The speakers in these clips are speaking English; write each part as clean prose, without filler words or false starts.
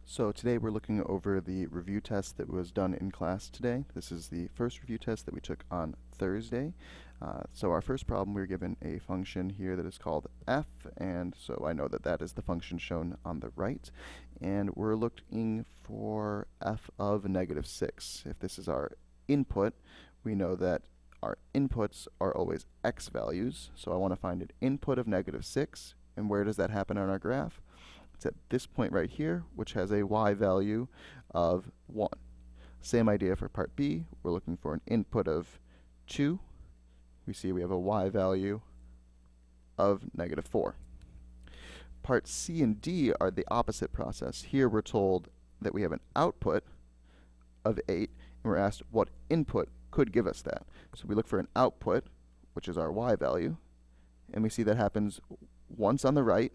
So today we're looking over the review test that was done in class today. This is the first review test that we took on Thursday. So our first problem, we were given a function here that is called f, and so I know that that is the function shown on the right. And we're looking for f of -6. If this is our input, we know that our inputs are always x values. So I want to find an input of -6. And where does that happen on our graph? It's at this point right here, which has a y value of 1. Same idea for part B. We're looking for an input of 2. We see we have a y value of -4. Part C and D are the opposite process. Here we're told that we have an output of 8, and we're asked what input could give us that. So we look for an output, which is our y value, and we see that happens once on the right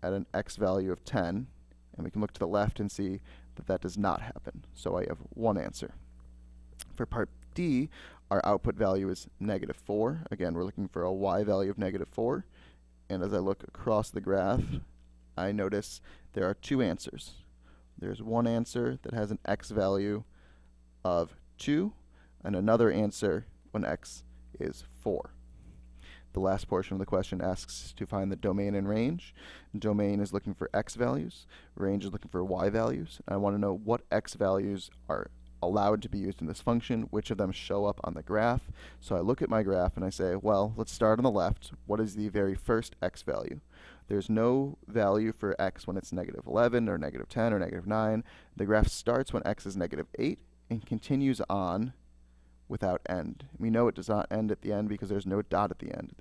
at an x value of 10, and we can look to the left and see that that does not happen. So I have one answer. For part D, our output value is -4. Again, we're looking for a y value of -4. And as I look across the graph, I notice there are two answers. There's one answer that has an x value of 2, and another answer when x is 4. The last portion of the question asks to find the domain and range. Domain is looking for x values. Range is looking for y values. And I want to know what x values are allowed to be used in this function, which of them show up on the graph. So I look at my graph and I say, well, let's start on the left. What is the very first x value? There's no value for x when it's -11 or -10 or -9. The graph starts when x is -8 and continues on without end. We know it does not end at the end because there's no dot at the end.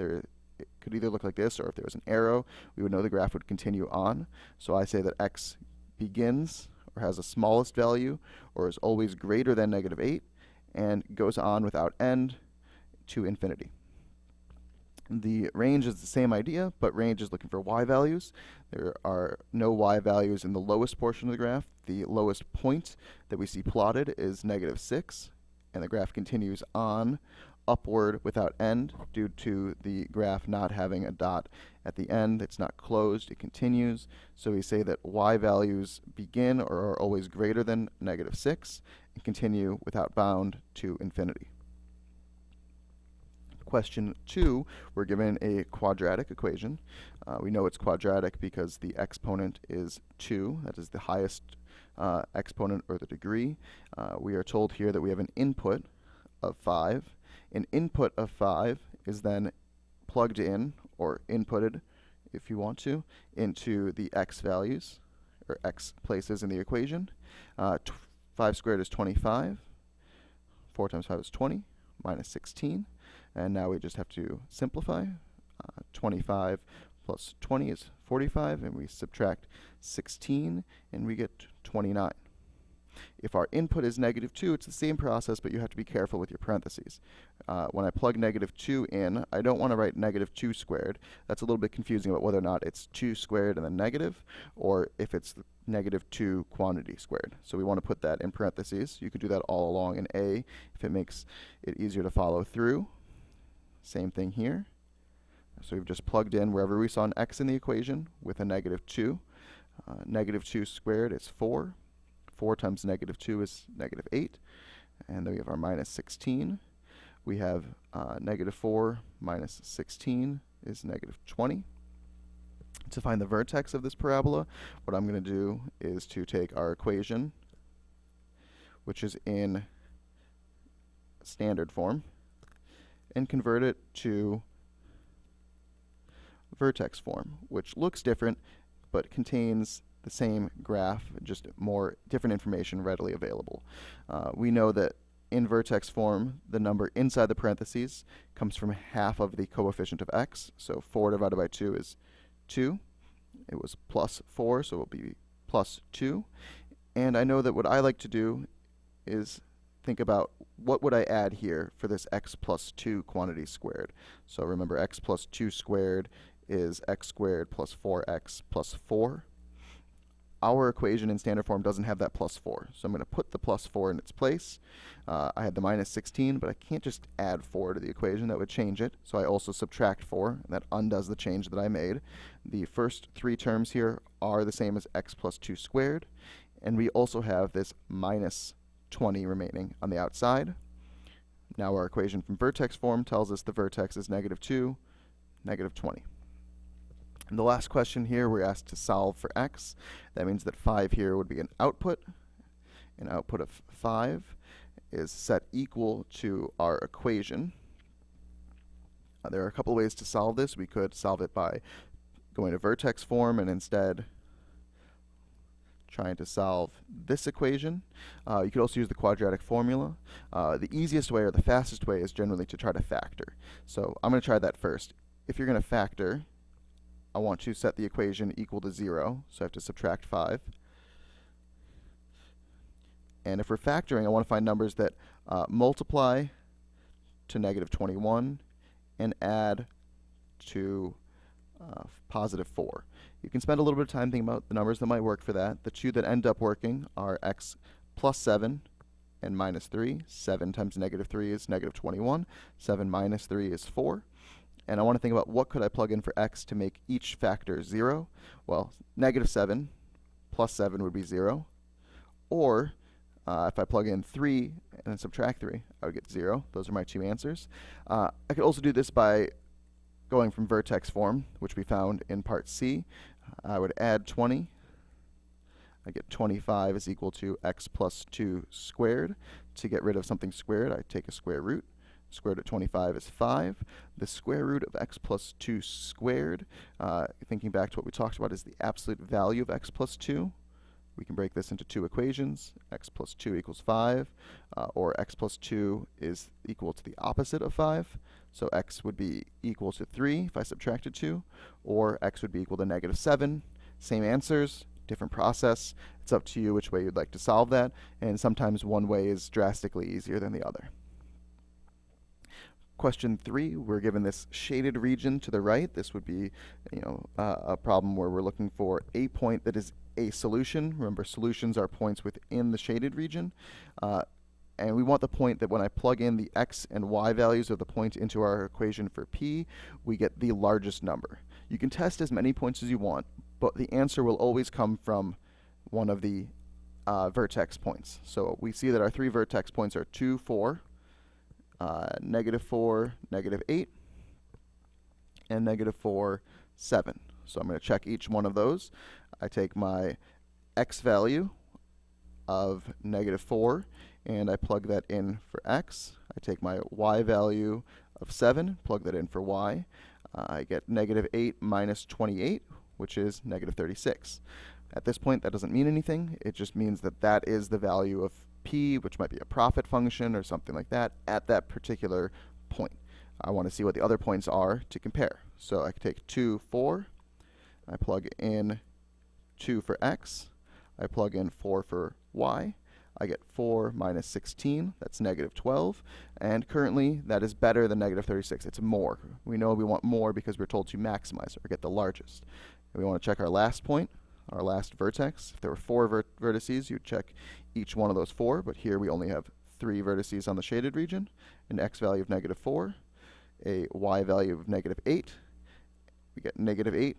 It could either look like this, or if there was an arrow, we would know the graph would continue on. So I say that x begins or has a smallest value or is always greater than -8 and goes on without end to infinity. The range is the same idea, but range is looking for y values. There are no y values in the lowest portion of the graph. The lowest point that we see plotted is -6. And the graph continues on upward without end due to the graph not having a dot at the end. It's not closed, it continues. So we say that y values begin or are always greater than -6 and continue without bound to infinity. Question 2, we're given a quadratic equation. We know it's quadratic because the exponent is 2. That is the highest exponent or the degree. We are told here that we have an input of 5. An input of 5 is then plugged in, or inputted if you want to, into the x values, or x places in the equation. 5 squared is 25. 4 times 5 is 20, minus 16. And now we just have to simplify. 25 plus 20 is 45, and we subtract 16, and we get 29. If our input is -2, it's the same process, but you have to be careful with your parentheses. When I plug -2 in, I don't want to write -2 squared. That's a little bit confusing about whether or not it's 2 squared and then negative, or if it's -2 quantity squared. So we want to put that in parentheses. You could do that all along in A if it makes it easier to follow through. Same thing here. So we've just plugged in wherever we saw an x in the equation with a -2. -2 squared is 4. 4 times -2 is -8. And then we have our minus 16. We have -4 minus 16 is -20. To find the vertex of this parabola, what I'm going to do is to take our equation, which is in standard form, and convert it to vertex form, which looks different but contains the same graph, just more different information readily available. We know that in vertex form, the number inside the parentheses comes from half of the coefficient of x. So 4 divided by 2 is 2. It was plus 4, so it will be plus 2. And I know that what I like to do is think about what would I add here for this x plus 2 quantity squared. So remember, x plus 2 squared is x squared plus 4x plus 4. our equation in standard form doesn't have that plus 4. So I'm going to put the plus 4 in its place. I had the minus 16, but I can't just add 4 to the equation. That would change it. So I also subtract 4, and that undoes the change that I made. The first three terms here are the same as x plus 2 squared. And we also have this minus 20 remaining on the outside. Now our equation from vertex form tells us the vertex is negative 2, negative 20. And the last question here, we're asked to solve for x. That means that 5 here would be an output. An output of 5 is set equal to our equation. There are a couple ways to solve this. We could solve it by going to vertex form and instead trying to solve this equation. You could also use the quadratic formula. The easiest way or the fastest way is generally to try to factor. So I'm going to try that first. If you're going to factor, I want to set the equation equal to 0, so I have to subtract 5. And if we're factoring, I want to find numbers that multiply to negative 21 and add to positive 4. You can spend a little bit of time thinking about the numbers that might work for that. The two that end up working are x plus 7 and minus 3. 7 times negative 3 is negative 21. 7 minus 3 is 4. And I want to think about what could I plug in for x to make each factor 0. Well, negative 7 plus 7 would be 0. Or if I plug in 3 and then subtract 3, I would get 0. Those are my two answers. I could also do this by going from vertex form, which we found in part C. I would add 20. I get 25 is equal to x plus 2 squared. To get rid of something squared, I take a square root. Square root of 25 is 5. The square root of x plus 2 squared, thinking back to what we talked about, is the absolute value of x plus 2. We can break this into two equations. X plus 2 equals 5, or x plus 2 is equal to the opposite of 5. So x would be equal to 3 if I subtracted 2, or x would be equal to negative 7. Same answers, different process. It's up to you which way you'd like to solve that, and sometimes one way is drastically easier than the other. Question 3, we're given this shaded region to the right. This would be, a problem where we're looking for a point that is a solution. Remember, solutions are points within the shaded region. And we want the point that when I plug in the x and y values of the point into our equation for p, we get the largest number. You can test as many points as you want, but the answer will always come from one of the vertex points. So we see that our three vertex points are 2, 4, negative 4, negative 8, and negative 4, 7. So I'm going to check each one of those. I take my x value of negative 4 and I plug that in for x. I take my y value of 7, plug that in for y. I get negative 8 minus 28, which is negative 36. At this point, that doesn't mean anything. It just means that that is the value of p, which might be a profit function or something like that, at that particular point. I want to see what the other points are to compare. So I can take 2, 4. I plug in 2 for x. I plug in 4 for y. I get 4 minus 16. That's negative 12. And currently, that is better than negative 36. It's more. We know we want more because we're told to maximize or get the largest. And we want to check our last point, our last vertex. If there were 4 vertices, you'd check each one of those 4. But here we only have 3 vertices on the shaded region, an x value of negative 4, a y value of negative 8. We get negative 8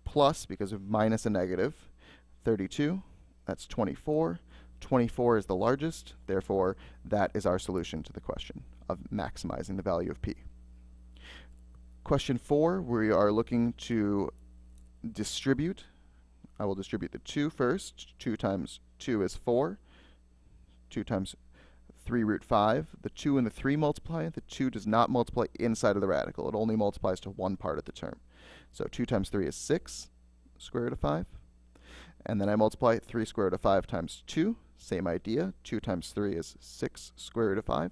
plus, because of minus a negative, 32. That's 24. 24 is the largest. Therefore, that is our solution to the question of maximizing the value of p. Question 4, we are looking to distribute. I will distribute the 2 first. 2 times 2 is 4. 2 times 3 root 5. The 2 and the 3 multiply. The 2 does not multiply inside of the radical. It only multiplies to one part of the term. So 2 times 3 is 6, square root of 5. And then I multiply 3 square root of 5 times 2. Same idea. 2 times 3 is 6 square root of 5.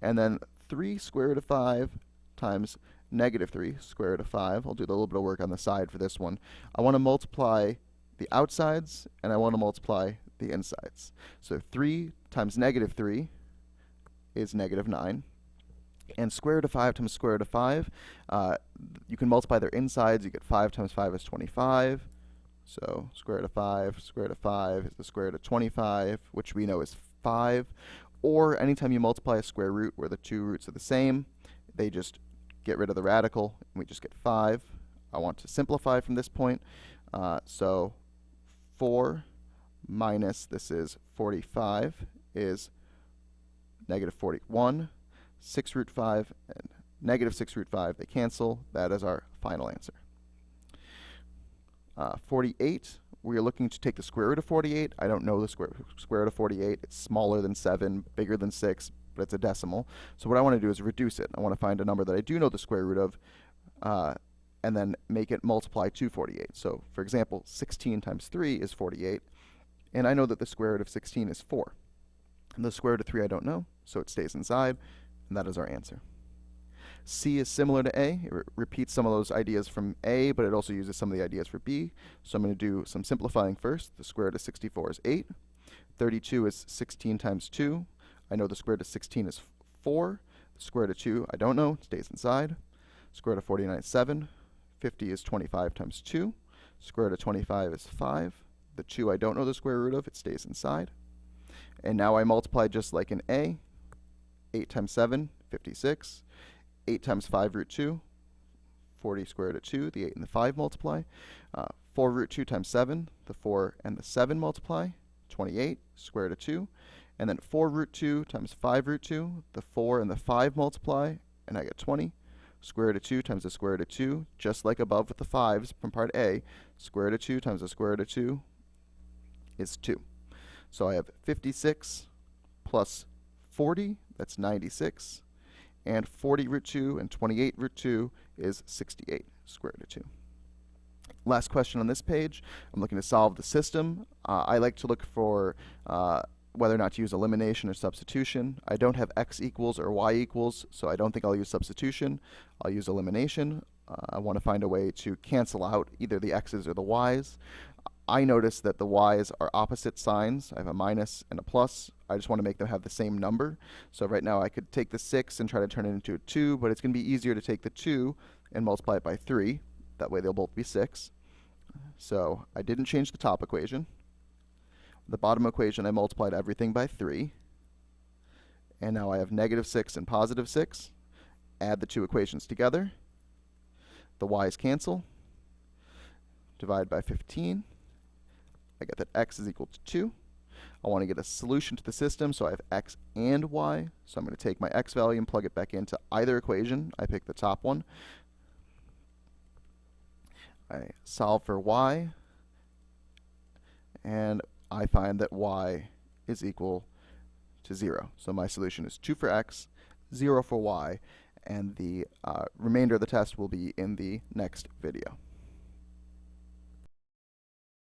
And then 3 square root of 5 times negative 3 square root of 5. I'll do a little bit of work on the side for this one. I want to multiply the outsides, and I want to multiply the insides. So 3 times negative 3 is negative 9. And square root of 5 times square root of 5, you can multiply their insides. You get 5 times 5 is 25. So square root of 5, square root of 5 is the square root of 25, which we know is 5. Or anytime you multiply a square root where the two roots are the same, they just get rid of the radical, and we just get 5. I want to simplify from this point. So 4 minus, this is 45, is negative 41. 6 root 5 and negative 6 root 5, they cancel. That is our final answer. 48, we are looking to take the square root of 48. I don't know the square root of 48. It's smaller than 7, bigger than 6, but it's a decimal. So what I want to do is reduce it. I want to find a number that I do know the square root of, and then make it multiply to 48. So for example, 16 times 3 is 48, and I know that the square root of 16 is 4. And the square root of 3 I don't know, so it stays inside, and that is our answer. C is similar to A. It repeats some of those ideas from A, but it also uses some of the ideas for B. So I'm going to do some simplifying first. The square root of 64 is 8. 32 is 16 times 2. I know the square root of 16 is 4. The square root of 2 I don't know. It stays inside. Square root of 49 is 7. 50 is 25 times 2. Square root of 25 is 5. The 2 I don't know the square root of. It stays inside. And now I multiply just like in A. 8 times 7, 56. 8 times 5 root 2, 40 square root of 2, the 8 and the 5 multiply. 4 root 2 times 7, the 4 and the 7 multiply, 28 square root of 2. And then 4 root 2 times 5 root 2, the 4 and the 5 multiply, and I get 20. Square root of 2 times the square root of 2, just like above with the 5s from part A, square root of 2 times the square root of 2 is 2. So I have 56 plus 40, that's 96. And 40 root 2 and 28 root 2 is 68 square root of 2. Last question on this page. I'm looking to solve the system. I like to look for whether or not to use elimination or substitution. I don't have x equals or y equals, so I don't think I'll use substitution. I'll use elimination. I want to find a way to cancel out either the x's or the y's. I notice that the y's are opposite signs. I have a minus and a plus. I just want to make them have the same number. So right now I could take the 6 and try to turn it into a 2, but it's going to be easier to take the 2 and multiply it by 3. That way they'll both be 6. So I didn't change the top equation. The bottom equation I multiplied everything by 3. And now I have negative 6 and positive 6. Add the two equations together. The y's cancel. Divide by 15. I get that x is equal to 2. I want to get a solution to the system, so I have x and y. So I'm going to take my x value and plug it back into either equation. I pick the top one. I solve for y, and I find that y is equal to 0. So my solution is 2 for x, 0 for y, and the remainder of the test will be in the next video.